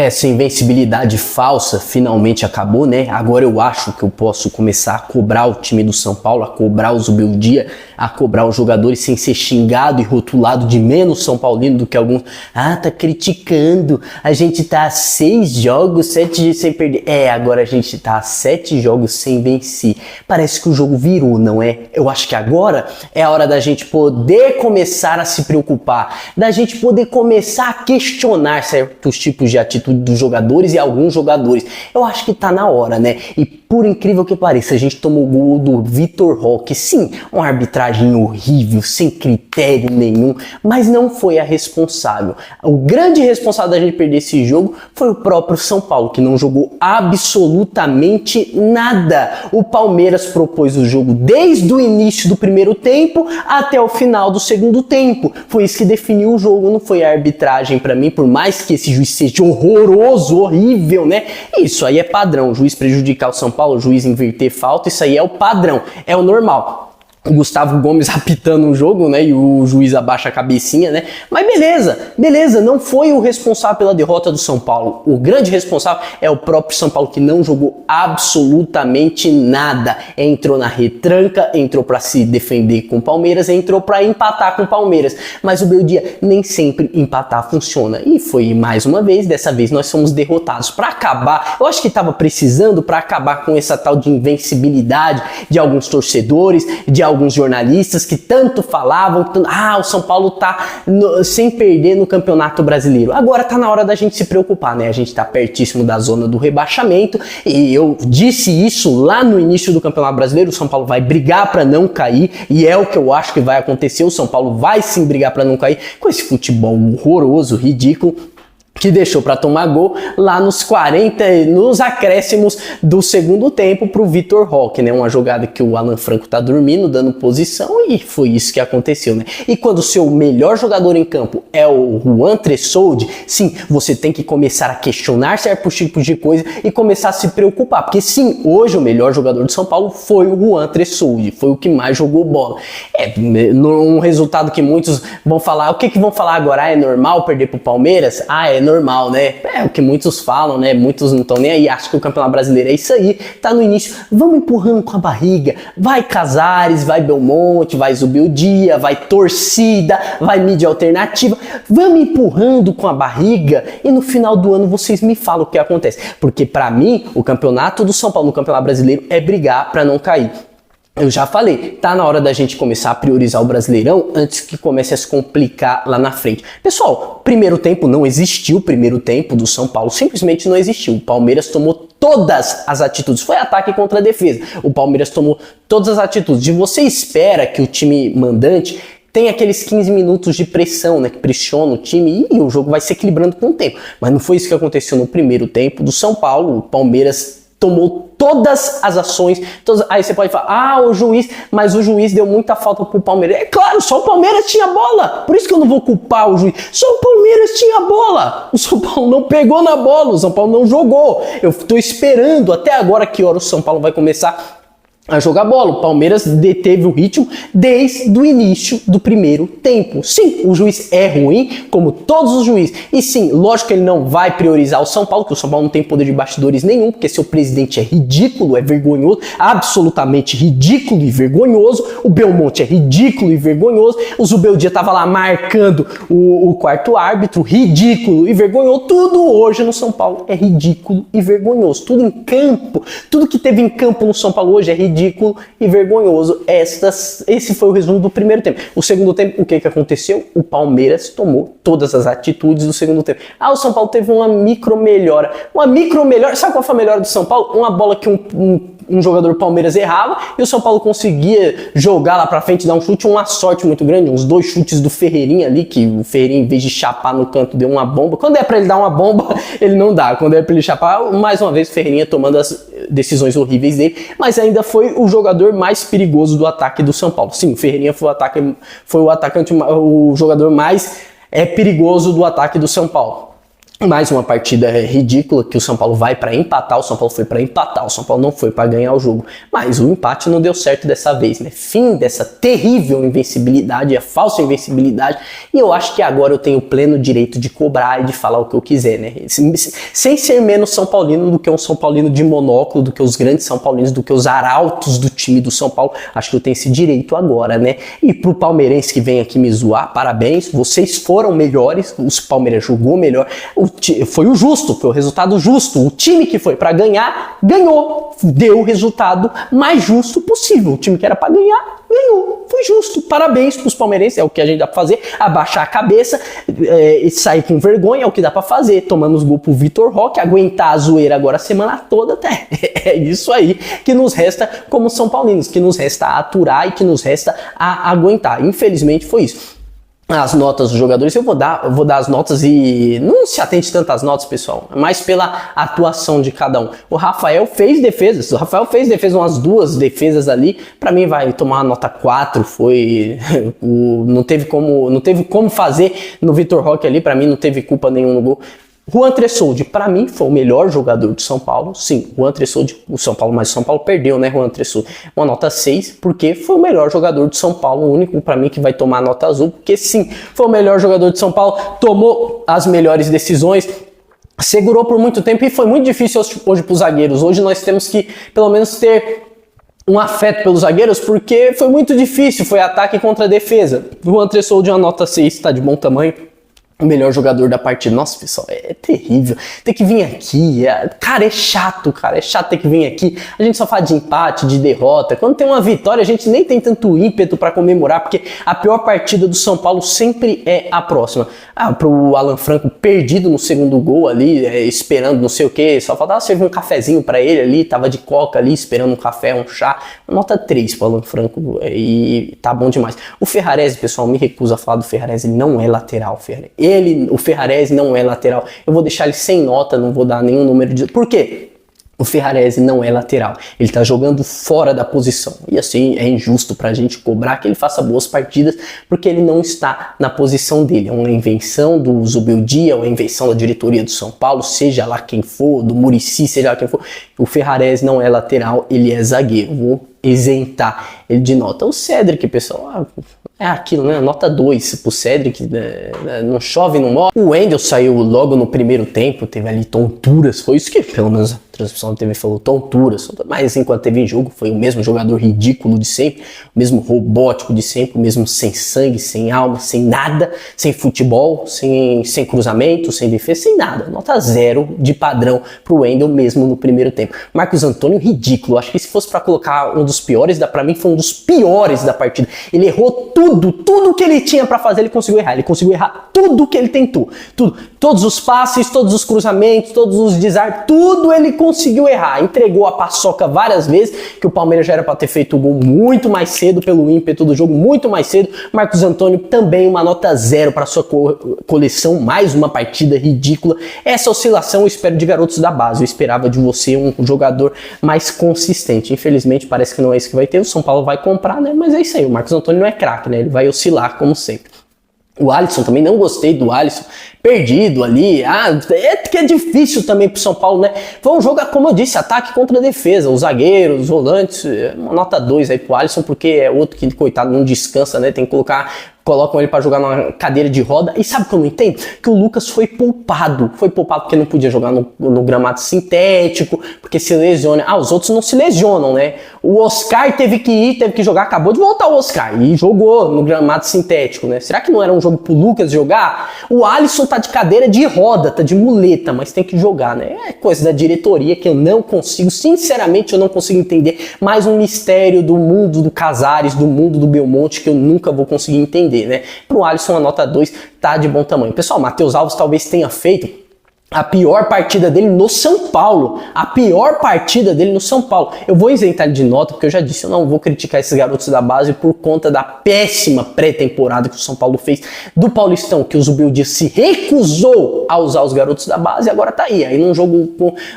Essa invencibilidade falsa finalmente acabou, né? Agora eu acho que eu posso começar a cobrar o time do São Paulo, a cobrar o Zubeldia, a cobrar os jogadores sem ser xingado e rotulado de menos São Paulino do que alguns. Ah, tá criticando, a gente tá a 6 jogos, 7 sem perder. Agora a gente tá a 7 jogos sem vencer. Parece que o jogo virou, não é? Eu acho que agora é a hora da gente poder começar a se preocupar, da gente poder começar a questionar certos tipos de atitude dos jogadores e alguns jogadores. Eu acho que tá na hora, né? E por incrível que pareça, a gente tomou o gol do Vitor Roque. Sim, uma arbitragem horrível, sem critério nenhum, mas não foi a responsável. O grande responsável da gente perder esse jogo foi o próprio São Paulo, que não jogou absolutamente nada. O Palmeiras propôs o jogo desde o início do primeiro tempo até o final do segundo tempo. Foi isso que definiu o jogo, não foi a arbitragem pra mim, por mais que esse juiz seja horroroso, horrível, né? Isso aí é padrão, o juiz prejudicar o São Paulo, o juiz inverter falta, isso aí é o padrão, é o normal. O Gustavo Gomes apitando um jogo, né, e o juiz abaixa a cabecinha, né, mas beleza, não foi o responsável pela derrota do São Paulo. O grande responsável é o próprio São Paulo, que não jogou absolutamente nada. Entrou na retranca, entrou para se defender com o Palmeiras, entrou para empatar com o Palmeiras, mas o Beldia nem sempre empatar funciona, e foi mais uma vez, dessa vez nós fomos derrotados. Para acabar, eu acho que estava precisando, para acabar com essa tal de invencibilidade de alguns torcedores, de alguns jornalistas que tanto falavam, o São Paulo tá sem perder no Campeonato Brasileiro. Agora tá na hora da gente se preocupar, né? A gente tá pertíssimo da zona do rebaixamento e eu disse isso lá no início do Campeonato Brasileiro. O São Paulo vai brigar para não cair e é o que eu acho que vai acontecer. O São Paulo vai sim brigar para não cair com esse futebol horroroso, ridículo, que deixou para tomar gol lá nos acréscimos do segundo tempo pro Vitor Roque, né? Uma jogada que o Alan Franco tá dormindo, dando posição, e foi isso que aconteceu, né? E quando o seu melhor jogador em campo é o Juan Tressoldi, sim, você tem que começar a questionar certos tipos de coisa e começar a se preocupar, porque sim, hoje o melhor jogador de São Paulo foi o Juan Tressoldi, foi o que mais jogou bola. Um resultado que muitos vão falar, o que vão falar agora? É normal perder pro Palmeiras? É normal, né? É o que muitos falam, né? Muitos não estão nem aí, acham que o Campeonato Brasileiro é isso aí, tá no início, vamos empurrando com a barriga, vai Casares, vai Belmonte, vai Zubeldia, vai torcida, vai mídia alternativa, vamos empurrando com a barriga e no final do ano vocês me falam o que acontece, porque pra mim, o Campeonato do São Paulo no Campeonato Brasileiro é brigar pra não cair. Eu já falei, tá na hora da gente começar a priorizar o Brasileirão antes que comece a se complicar lá na frente. Pessoal, primeiro tempo não existiu, primeiro tempo do São Paulo simplesmente não existiu. O Palmeiras tomou todas as atitudes, foi ataque contra a defesa. O Palmeiras tomou todas as atitudes. E você espera que o time mandante tem aqueles 15 minutos de pressão, né, que pressiona o time e o jogo vai se equilibrando com o tempo. Mas não foi isso que aconteceu no primeiro tempo do São Paulo. O Palmeiras tomou todas as ações, aí você pode falar, o juiz, mas o juiz deu muita falta pro Palmeiras. É claro, só o Palmeiras tinha bola, por isso que eu não vou culpar o juiz, só o Palmeiras tinha bola, o São Paulo não pegou na bola, o São Paulo não jogou, eu tô esperando até agora que hora o São Paulo vai começar a jogar bola. O Palmeiras deteve o ritmo desde o início do primeiro tempo. Sim, o juiz é ruim, como todos os juízes. E sim, lógico que ele não vai priorizar o São Paulo, que o São Paulo não tem poder de bastidores nenhum, porque seu presidente é ridículo, é vergonhoso, absolutamente ridículo e vergonhoso. O Belmonte é ridículo e vergonhoso. O Zubeldia tava lá marcando o quarto árbitro, ridículo e vergonhoso. Tudo hoje no São Paulo é ridículo e vergonhoso. Tudo em campo, tudo que teve em campo no São Paulo hoje é ridículo e vergonhoso. Esse foi o resumo do primeiro tempo. O segundo tempo, o que aconteceu? O Palmeiras tomou todas as atitudes do segundo tempo. O São Paulo teve uma micro melhora. Sabe qual foi a melhora do São Paulo? Uma bola que um jogador do Palmeiras errava e o São Paulo conseguia jogar lá pra frente, dar um chute, uma sorte muito grande, uns 2 chutes do Ferreirinha ali, que o Ferreirinha, em vez de chapar no canto, deu uma bomba. Quando é pra ele dar uma bomba, ele não dá. Quando é pra ele chapar, mais uma vez o Ferreirinha tomando as decisões horríveis dele, mas ainda foi o jogador mais perigoso do ataque do São Paulo. Sim, o Ferreirinha foi o jogador mais perigoso do ataque do São Paulo. Mais uma partida ridícula que o São Paulo vai para empatar, o São Paulo foi para empatar, o São Paulo não foi para ganhar o jogo. Mas o empate não deu certo dessa vez, né? Fim dessa terrível invencibilidade, a falsa invencibilidade. E eu acho que agora eu tenho pleno direito de cobrar e de falar o que eu quiser, né? Sem ser menos São Paulino do que um São Paulino de monóculo, do que os grandes São Paulinos, do que os arautos do time do São Paulo. Acho que eu tenho esse direito agora, né? E pro palmeirense que vem aqui me zoar, parabéns, vocês foram melhores, o Palmeiras jogou melhor. Foi o justo, foi o resultado justo. O time que foi para ganhar, ganhou. Deu o resultado mais justo possível. O time que era para ganhar, ganhou. Foi justo. Parabéns pros palmeirenses. É o que a gente dá pra fazer. Abaixar a cabeça e sair com vergonha. É o que dá pra fazer. Tomamos gol pro Vitor Roque. Aguentar a zoeira agora a semana toda até. É isso aí que nos resta como São Paulinos. Que nos resta aturar e que nos resta aguentar. Infelizmente foi isso. As notas dos jogadores, eu vou dar as notas e não se atente tanto às notas, pessoal, mas pela atuação de cada um. O Rafael fez defesas, umas 2 defesas ali, pra mim vai tomar uma nota 4, não teve como fazer no Vitor Roque ali, pra mim não teve culpa nenhuma no gol. Juan Tressoldi, para mim, foi o melhor jogador de São Paulo. Sim, Juan Tressoldi, mas o São Paulo perdeu, né, Juan Tressoldi? Uma nota 6, porque foi o melhor jogador de São Paulo, o único para mim que vai tomar nota azul, porque sim, foi o melhor jogador de São Paulo, tomou as melhores decisões, segurou por muito tempo e foi muito difícil hoje para os zagueiros. Hoje nós temos que, pelo menos, ter um afeto pelos zagueiros, porque foi muito difícil, foi ataque contra defesa. O Juan Tressoldi, uma nota 6, tá de bom tamanho. O melhor jogador da partida. Nossa, pessoal, é terrível. Ter que vir aqui, cara, é chato ter que vir aqui. A gente só fala de empate, de derrota. Quando tem uma vitória, a gente nem tem tanto ímpeto pra comemorar, porque a pior partida do São Paulo sempre é a próxima. Pro Alan Franco perdido no segundo gol ali, esperando não sei o que, só faltava servir um cafezinho pra ele ali, tava de coca ali, esperando um café, um chá. Nota 3 pro Alan Franco e tá bom demais. O Ferrarese, pessoal, me recuso a falar do Ferrarese, ele não é lateral, o Ferrarese não é lateral. Eu vou deixar ele sem nota, não vou dar nenhum número de... Por quê? O Ferrarese não é lateral. Ele tá jogando fora da posição. E assim, é injusto pra gente cobrar que ele faça boas partidas, porque ele não está na posição dele. É uma invenção do Zubeldia, é uma invenção da diretoria do São Paulo, seja lá quem for, do Muricy, seja lá quem for. O Ferrarese não é lateral, ele é zagueiro. Vou isentar ele de nota. O Cedric, pessoal... É aquilo, né? Nota 2 pro Cedric, não chove, não morre. O Wendel saiu logo no primeiro tempo, teve ali tonturas, foi isso que pelo menos a transmissão da TV falou, tonturas. Mas enquanto teve em jogo, foi o mesmo jogador ridículo de sempre, o mesmo robótico de sempre, o mesmo sem sangue, sem alma, sem nada, sem futebol, sem cruzamento, sem defesa, sem nada. Nota 0 de padrão pro Wendel mesmo no primeiro tempo. Marcos Antônio, ridículo. Acho que se fosse pra colocar um dos piores, pra mim foi um dos piores da partida. Ele errou tudo que ele tinha pra fazer, ele conseguiu errar. Ele conseguiu errar tudo que ele tentou. Todos os passes, todos os cruzamentos, todos os desarmes, tudo ele conseguiu errar. Entregou a paçoca várias vezes, que o Palmeiras já era pra ter feito o gol muito mais cedo, pelo ímpeto do jogo, muito mais cedo. Marcos Antônio também uma nota 0 para sua coleção, mais uma partida ridícula. Essa oscilação eu espero de garotos da base. Eu esperava de você um jogador mais consistente. Infelizmente parece que não é isso que vai ter. O São Paulo vai comprar, né? Mas é isso aí. O Marcos Antônio não é craque, né? Ele vai oscilar como sempre. O Alisson, também não gostei do Alisson, perdido ali, que é difícil também pro São Paulo, né? Foi um jogo, como eu disse, ataque contra defesa, os zagueiros, os volantes, uma nota 2 aí pro Alisson, porque é outro que, coitado, não descansa, né? Tem que colocam ele pra jogar numa cadeira de roda. E sabe o que eu não entendo? Que o Lucas foi poupado porque não podia jogar no gramado sintético, porque se lesiona. Os outros não se lesionam, né? O Oscar teve que jogar, acabou de voltar o Oscar e jogou no gramado sintético, né? Será que não era um jogo pro Lucas jogar? O Alisson tá de cadeira de roda, tá de muleta, mas tem que jogar, né? É coisa da diretoria que eu não consigo, sinceramente eu não consigo entender. Mais um mistério do mundo do Casares, do mundo do Belmonte, que eu nunca vou conseguir entender, né? Pro Alisson a nota 2 tá de bom tamanho. Pessoal, Matheus Alves talvez tenha feito a pior partida dele no São Paulo. A pior partida dele no São Paulo. Eu vou isentar ele de nota, porque eu já disse, eu não vou criticar esses garotos da base por conta da péssima pré-temporada que o São Paulo fez do Paulistão, que o Zubeldia se recusou a usar os garotos da base, e agora tá aí. Aí num jogo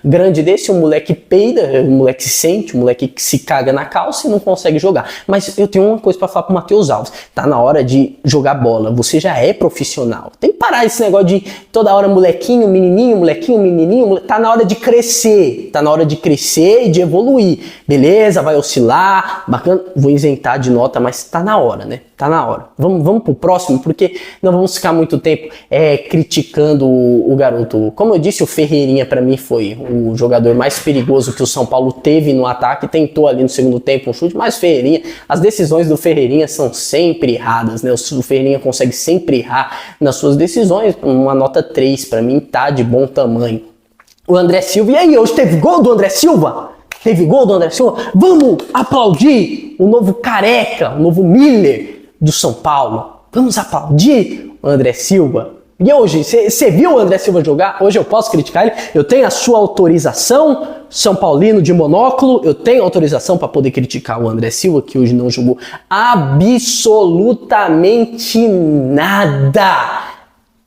grande desse, o moleque peida, o moleque sente, o moleque se caga na calça e não consegue jogar. Mas eu tenho uma coisa pra falar pro Matheus Alves. Tá na hora de jogar bola. Você já é profissional. Tem que parar esse negócio de toda hora molequinho, menininho, menininho, tá na hora de crescer, e de evoluir, beleza, vai oscilar, bacana, vou isentar de nota, mas tá na hora, né, tá na hora. Vamos pro próximo, porque não vamos ficar muito tempo criticando o garoto. Como eu disse, o Ferreirinha pra mim foi o jogador mais perigoso que o São Paulo teve no ataque, tentou ali no segundo tempo um chute, mas Ferreirinha, as decisões do Ferreirinha são sempre erradas, né, o Ferreirinha consegue sempre errar nas suas decisões, uma nota 3 pra mim tá de bom tamanho. O André Silva, e aí, hoje teve gol do André Silva? Vamos aplaudir o novo careca, o novo Miller do São Paulo. Vamos aplaudir o André Silva. E hoje, você viu o André Silva jogar? Hoje eu posso criticar ele, eu tenho a sua autorização, São Paulino de monóculo, eu tenho autorização para poder criticar o André Silva, que hoje não jogou absolutamente nada.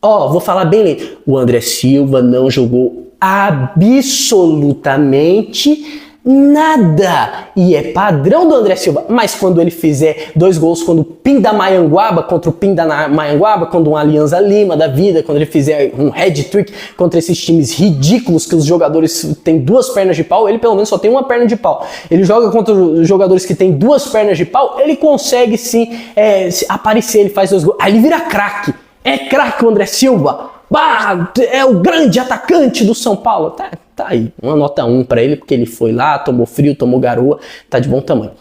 Vou falar bem lento. O André Silva não jogou absolutamente nada. E é padrão do André Silva. Mas quando ele fizer 2 gols contra o Pindamonhangaba, quando um Alianza Lima da vida, quando ele fizer um hat-trick contra esses times ridículos que os jogadores têm 2 pernas de pau, ele pelo menos só tem uma perna de pau. Ele joga contra os jogadores que têm 2 pernas de pau, ele consegue sim aparecer, ele faz 2 gols. Aí ele vira craque. É craque o André Silva. É o grande atacante do São Paulo. Tá aí, uma nota 1 pra ele, porque ele foi lá, tomou frio, tomou garoa, tá de bom tamanho.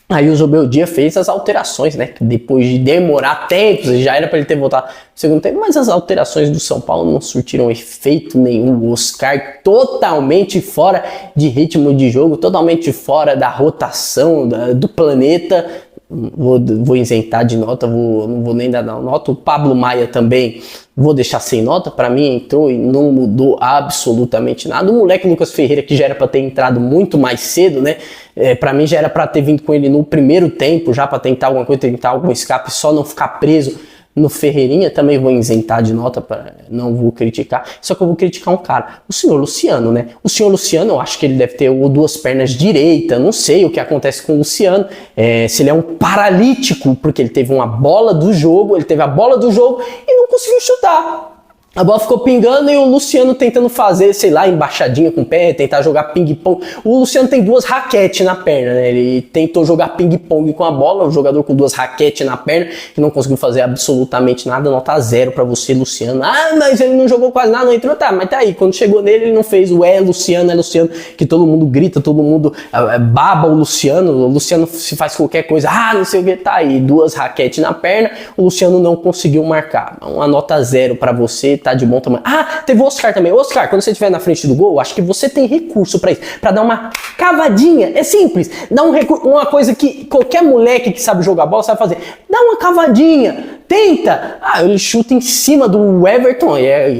Aí o Zubeldia fez as alterações, né? Depois de demorar tempos, já era para ele ter voltado no segundo tempo, mas as alterações do São Paulo não surtiram efeito nenhum. O Oscar totalmente fora de ritmo de jogo, totalmente fora da rotação do planeta. Vou isentar de nota, não vou nem dar nota. O Pablo Maia também vou deixar sem nota. Para mim entrou e não mudou absolutamente nada. O moleque Lucas Ferreira, que já era para ter entrado muito mais cedo, né? Para mim já era para ter vindo com ele no primeiro tempo, já para tentar alguma coisa, tentar algum escape, só não ficar preso no Ferreirinha. Também vou isentar de nota, não vou criticar. Só que eu vou criticar um cara, o senhor Luciano, né? O senhor Luciano, eu acho que ele deve ter 2 pernas direita, não sei o que acontece com o Luciano, se ele é um paralítico, porque ele teve a bola do jogo e não conseguiu chutar. A bola ficou pingando e o Luciano tentando fazer, sei lá, embaixadinha com o pé, tentar jogar ping-pong. O Luciano tem 2 raquetes na perna, né? Ele tentou jogar ping-pong com a bola, o jogador com 2 raquetes na perna, que não conseguiu fazer absolutamente nada, nota 0 pra você, Luciano. Mas ele não jogou quase nada, não entrou, tá, mas tá aí. Quando chegou nele, ele não fez o Luciano, que todo mundo grita, todo mundo baba o Luciano se faz qualquer coisa, não sei o que, tá aí. 2 raquetes na perna, o Luciano não conseguiu marcar. Uma nota 0 pra você, tá de bom tamanho. Teve o Oscar também. Oscar, quando você estiver na frente do gol, acho que você tem recurso pra isso, pra dar uma cavadinha. É simples, dá uma coisa que qualquer moleque que sabe jogar bola sabe fazer. Dá uma cavadinha, tenta. Ele chuta em cima do Everton,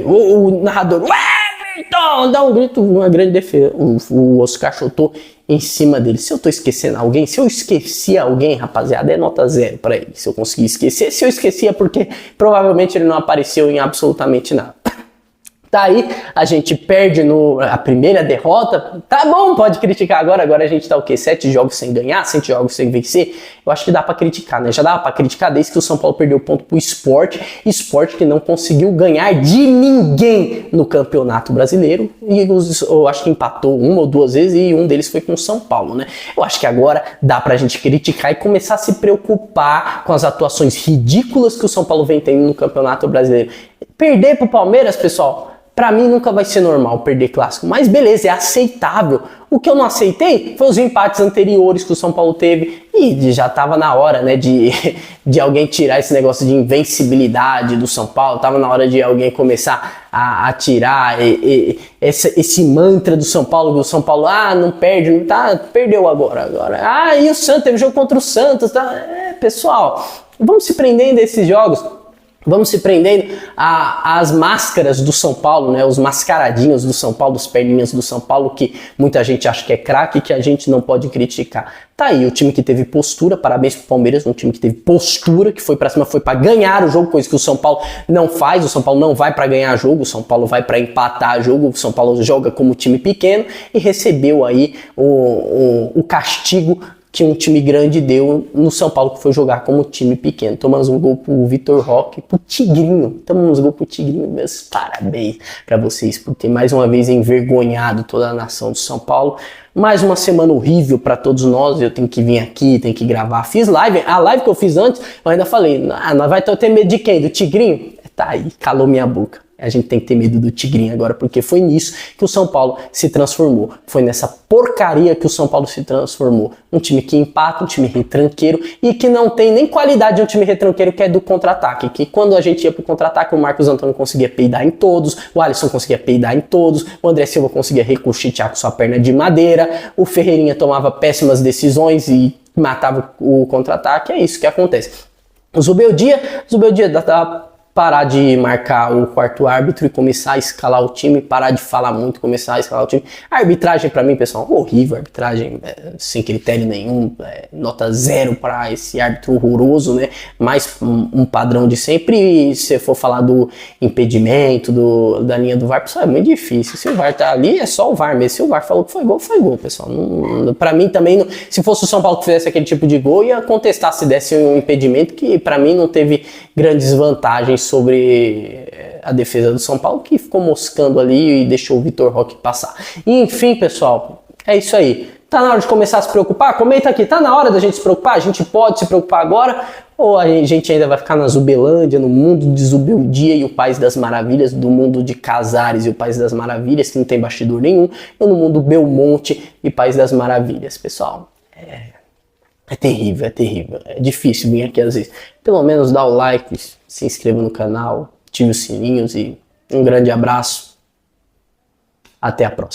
o narrador, Everton, dá um grito, uma grande defesa. O Oscar chutou em cima dele. Se eu tô esquecendo alguém, se eu esqueci alguém, rapaziada, é nota 0 pra ele. Se eu conseguir esquecer, se eu esqueci é porque provavelmente ele não apareceu em absolutamente nada. Tá aí, a gente perde a primeira derrota. Tá bom, pode criticar agora a gente tá o quê? 7 jogos sem ganhar, 7 jogos sem vencer. Eu acho que dá pra criticar, né? Já dava pra criticar desde que o São Paulo perdeu ponto pro Sport que não conseguiu ganhar de ninguém no Campeonato Brasileiro. E eu acho que empatou 1 ou 2 vezes e um deles foi com o São Paulo, né? Eu acho que agora dá pra gente criticar e começar a se preocupar com as atuações ridículas que o São Paulo vem tendo no Campeonato Brasileiro. Perder pro Palmeiras, pessoal, pra mim nunca vai ser normal perder clássico, mas beleza, é aceitável. O que eu não aceitei foi os empates anteriores que o São Paulo teve e já tava na hora, né, de alguém tirar esse negócio de invencibilidade do São Paulo, tava na hora de alguém começar a tirar esse mantra do São Paulo, que o São Paulo, não perde, não tá, perdeu agora. E o Santos, teve jogo contra o Santos, tá? Pessoal, vamos se prendendo a esses jogos. Vamos se prendendo às máscaras do São Paulo, né? Os mascaradinhos do São Paulo, os perninhas do São Paulo, que muita gente acha que é craque e que a gente não pode criticar. Tá aí, o time que teve postura, parabéns pro Palmeiras, um time que teve postura, que foi pra cima, foi pra ganhar o jogo, coisa que o São Paulo não faz. O São Paulo não vai pra ganhar jogo, o São Paulo vai pra empatar jogo, o São Paulo joga como time pequeno e recebeu aí o castigo que um time grande deu no São Paulo, que foi jogar como time pequeno. Tomamos um gol pro Vitor Roque, pro Tigrinho. Tomamos um gol pro Tigrinho. Meus parabéns para vocês por ter mais uma vez envergonhado toda a nação do São Paulo. Mais uma semana horrível para todos nós. Eu tenho que vir aqui, tenho que gravar. Fiz live. A live que eu fiz antes, eu ainda falei, nós vai ter medo de quem? Do Tigrinho? Tá aí, calou minha boca. A gente tem que ter medo do Tigrinho agora, porque foi nisso que o São Paulo se transformou. Foi nessa porcaria que o São Paulo se transformou. Um time que empata, um time retranqueiro e que não tem nem qualidade de um time retranqueiro, que é do contra-ataque. Que quando a gente ia pro contra-ataque, o Marcos Antônio conseguia peidar em todos, o Alisson conseguia peidar em todos, o André Silva conseguia recuchitear com sua perna de madeira, o Ferreirinha tomava péssimas decisões e matava o contra-ataque. É isso que acontece. O Zubeldia parar de marcar o quarto árbitro e começar a escalar o time, parar de falar muito, começar a escalar o time. A arbitragem pra mim, pessoal, horrível, arbitragem sem critério nenhum, nota 0 para esse árbitro horroroso, né? Mais um padrão de sempre. E se for falar do impedimento, da linha do VAR, pessoal, é muito difícil. Se o VAR tá ali, é só o VAR mesmo. Se o VAR falou que foi gol, pessoal. Pra mim também, se fosse o São Paulo que fizesse aquele tipo de gol, ia contestar se desse um impedimento, que pra mim não teve grandes vantagens sobre a defesa do São Paulo, que ficou moscando ali e deixou o Vitor Roque passar. E, enfim, pessoal, é isso aí. Tá na hora de começar a se preocupar? Comenta aqui, tá na hora da gente se preocupar? A gente pode se preocupar agora? Ou a gente ainda vai ficar na Zubelândia, no mundo de Zubeldia e o País das Maravilhas, do mundo de Casares e o País das Maravilhas, que não tem bastidor nenhum, ou no mundo Belmonte e País das Maravilhas, pessoal? É terrível, é terrível. É difícil vir aqui às vezes. Pelo menos dá o like, se inscreva no canal, ative os sininhos e um grande abraço. Até a próxima.